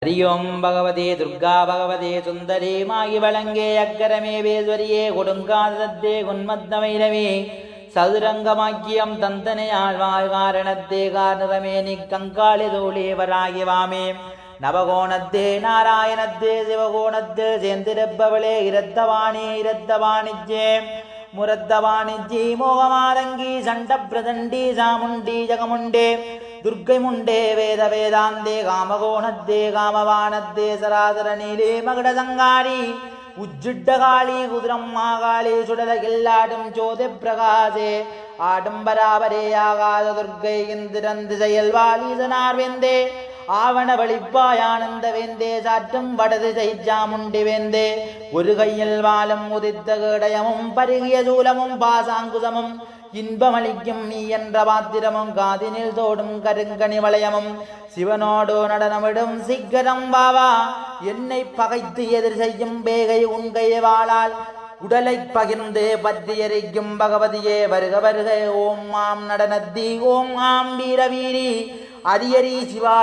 हरिओं भगवते दुर्गा भगवते सुंदरे मायि वलंगे अग्रमे वेद्वरिये कुडुंगादद्दे गुन्मद्दमैरवे सदुरंगमाग्यं तंतने आल्वारणद्दे गानरमेनि कंकालिदोले वरागि वामे नवगोणद्दे नारायणद्दे शिवगोणद्दे सेंदिरब्बवले इरद्दवाणिज्ये मुरद्दवाणिज्ये मोहमारंगी संडप्रदंडी सामुंडी जगमुंडे दुर्गे मुंडे वेद वेदांदे कामगोणद्दे कामवानद्दे सरासरनीले मगडसंगारी उज्जिड्डकाली कुद्रम्माकाली सुडलकिल्लाटं चोदे प्रकाशे आडंबरावरे आगाद दुर्गै इंदिरंदिशयल्वाली सनार्वेन्दे आवण वलिप्पायानंद वेन्दे साट्टं वडदिशै चामुण्डि वेन्दे ஒரு கையில் வாலம் உதித்த கேடயமும் பருகிய சூலமும் பாசாங்குசமும் இன்பமளிக்கும் நீ என்ற பாத்திரமும் காதினில் தோடும் கருங்கனி வளையமும் சிவனோடு நடனமிடும் சிக்கரம் பாவா என்னை பகைத்து எதிர் செய்யும் பேகை உன்கை வாளால் உடலை பகிர்ந்து பற்றி எரிக்கும் பகவதியே வருக வருக ஓம் ஆம் நடனத்தி ஓம் ஆம் வீரவீரி அரியரி சிவா